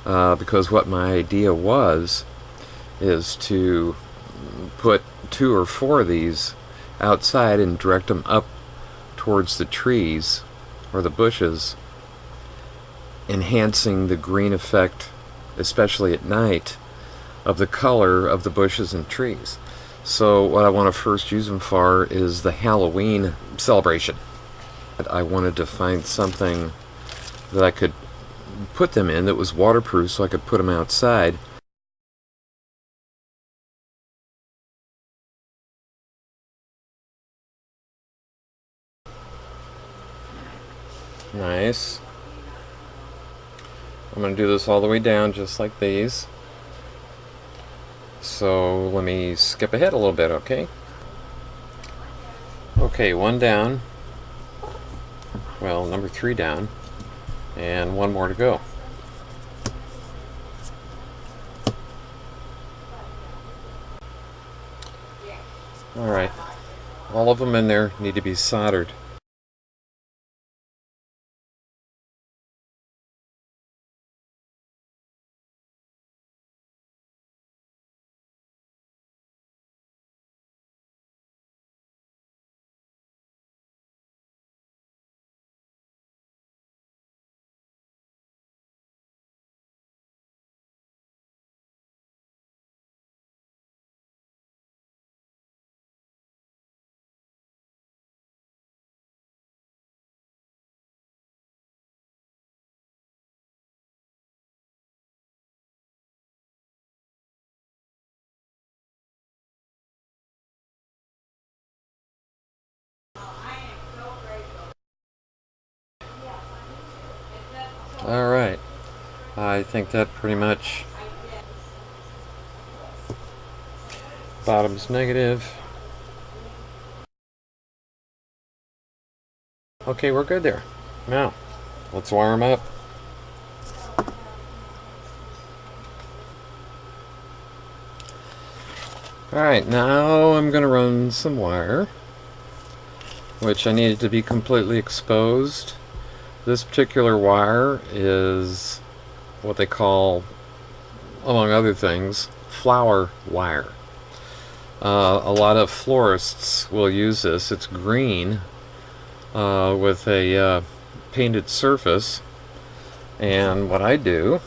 because what my idea was is to put 2 or 4 of these outside and direct them up towards the trees or the bushes, enhancing the green effect, especially at night, of the color of the bushes and trees. So what I want to first use them for is the Halloween celebration. I wanted to find something that I could put them in that was waterproof so I could put them outside. Nice. I'm going to do this all the way down just like these. So let me skip ahead a little bit, okay? Okay, 1 down. Well, number 3 down. And 1 more to go. Alright. All of them in there need to be soldered. Alright. I think that pretty much... Bottom's negative. Okay, we're good there. Now, let's wire them up. Alright, now I'm going to run some wire, which I needed to be completely exposed. This particular wire is what they call, among other things, flower wire. A lot of florists will use this. It's green with a painted surface, and what I do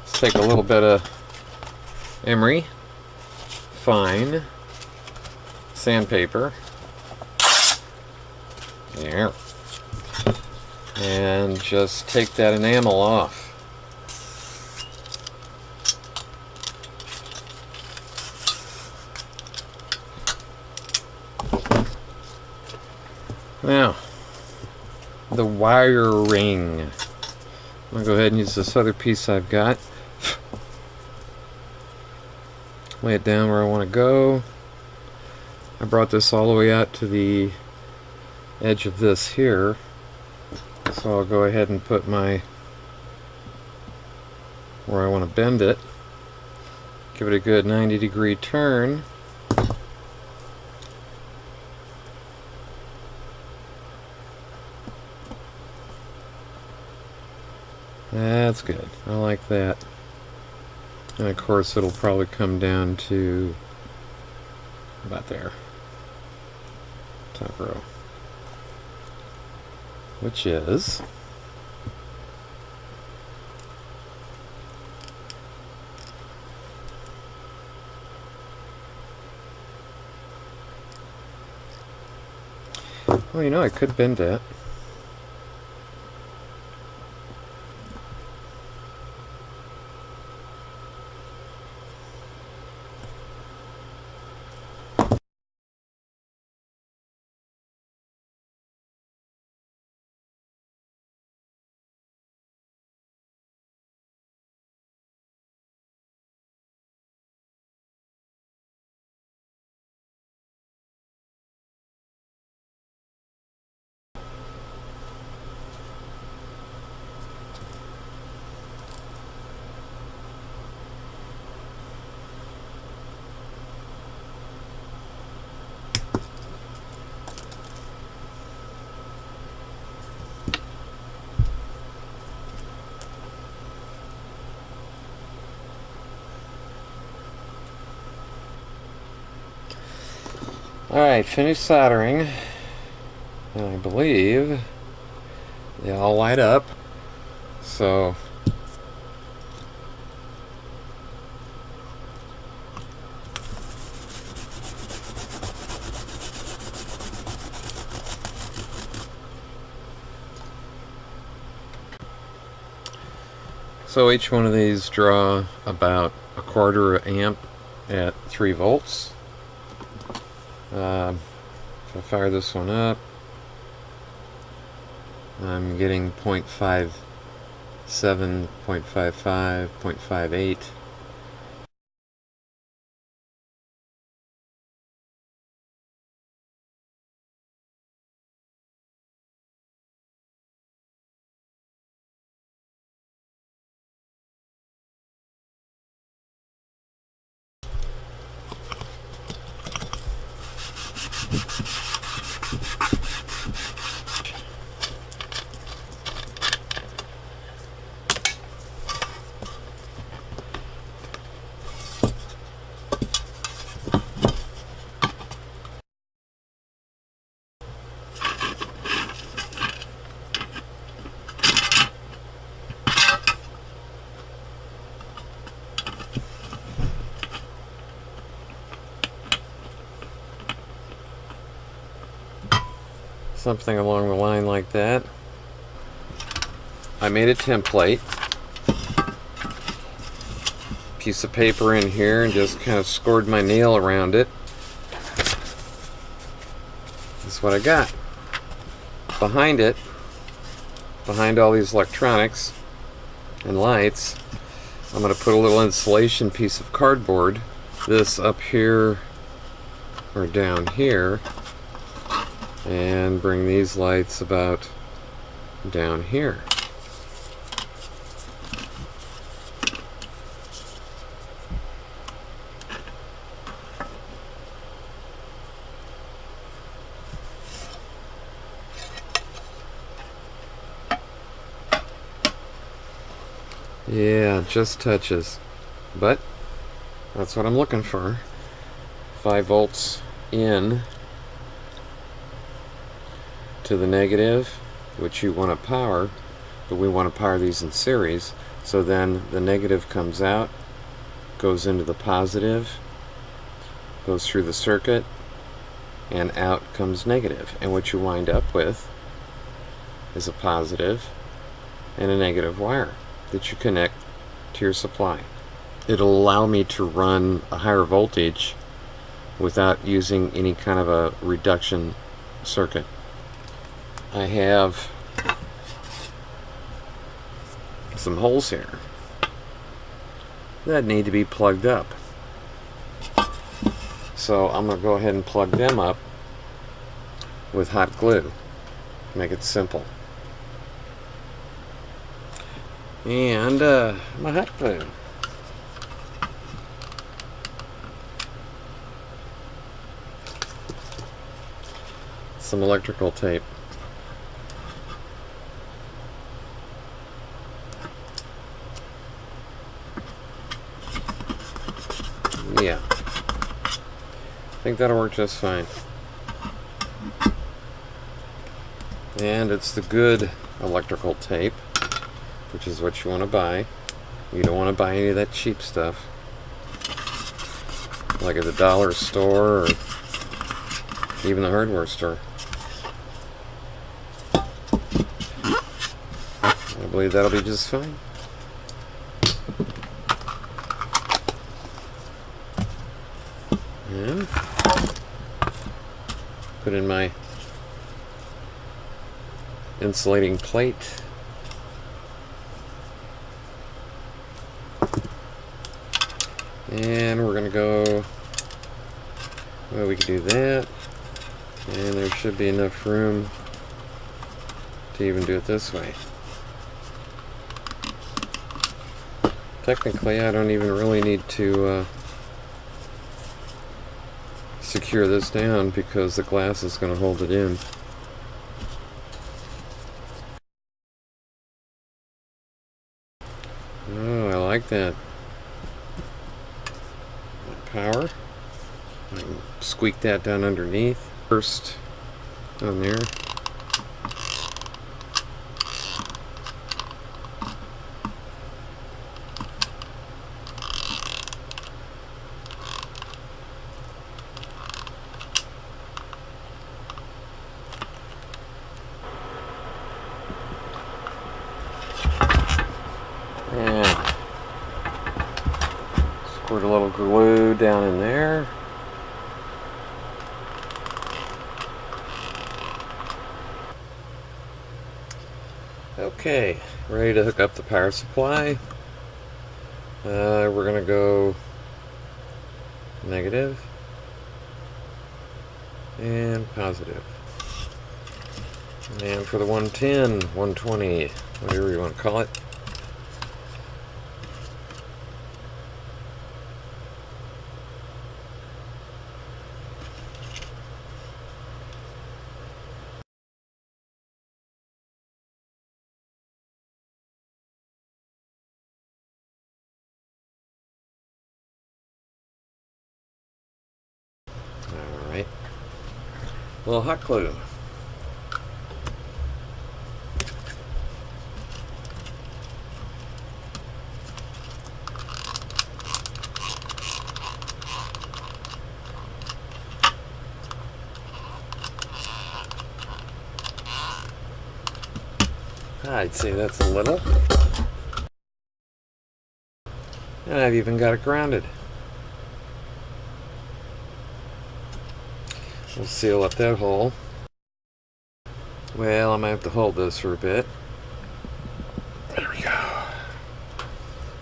is take a little bit of emery, fine sandpaper, there, and just take that enamel off. Now, the wiring. I'm going to go ahead and use this other piece I've got. Lay it down where I want to go. I brought this all the way out to the edge of this here. So I'll go ahead and put my, where I want to bend it. Give it a good 90-degree turn. That's good. I like that. And of course it'll probably come down to about there. Top row. Which is well, you know, I could bend that. Alright, finished soldering. And I believe they all light up. So each one of these draw about a quarter amp at 3 volts. If I fire this one up, I'm getting 0.57, 0.55, 0.58. Something along the line like that. I made a template. Piece of paper in here and just kind of scored my nail around it. That's what I got. Behind it, behind all these electronics and lights, I'm going to put a little insulation piece of cardboard. This up here or down here. And bring these lights about down here. Yeah, just touches. But that's what I'm looking for. 5 volts in to the negative, which you want to power, but we want to power these in series. So then the negative comes out, goes into the positive, goes through the circuit, and out comes negative. And what you wind up with is a positive and a negative wire that you connect to your supply. It'll allow me to run a higher voltage without using any kind of a reduction circuit. I have some holes here that need to be plugged up. So I'm going to go ahead and plug them up with hot glue. Make it simple. And my hot glue. Some electrical tape. Yeah, I think that'll work just fine. And it's the good electrical tape, which is what you want to buy. You don't want to buy any of that cheap stuff, like at the dollar store or even the hardware store. I believe that'll be just fine. And put in my insulating plate. And we're going to go, well, we can do that. And there should be enough room to even do it this way. Technically, I don't even really need to secure this down because the glass is going to hold it in. Oh, I like that. Power. Squeak that down underneath first on there. And squirt a little glue down in there. Okay, ready to hook up the power supply. We're going to go negative and positive. And for the 110, 120, whatever you want to call it. Alright. A little hot glue. I'd say that's a little. And I've even got it grounded. We'll seal up that hole. Well, I might have to hold this for a bit. There we go.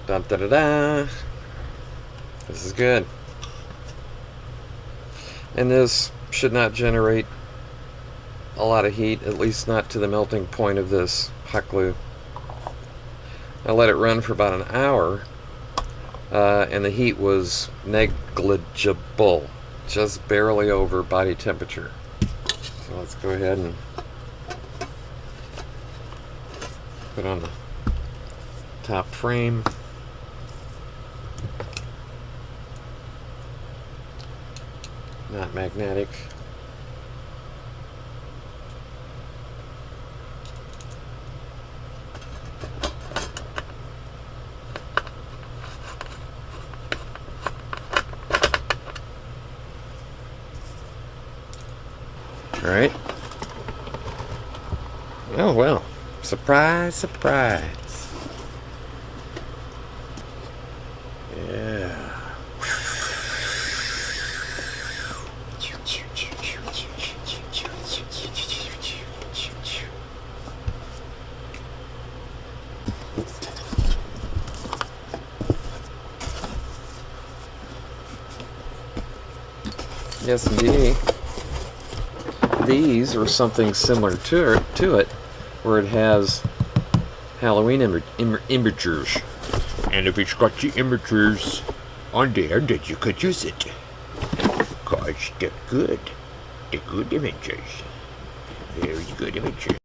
Da da da da. This is good. And this should not generate a lot of heat, at least not to the melting point of this hot glue. I let it run for about an hour, and the heat was negligible, just barely over body temperature. So let's go ahead and put on the top frame. Not magnetic. All right. Oh well. Surprise, surprise. Yeah. Yes, indeed. These are something similar to it, where it has Halloween images. And if it's got the images on there, then you could use it. Because they're good. They're good images. Very good images.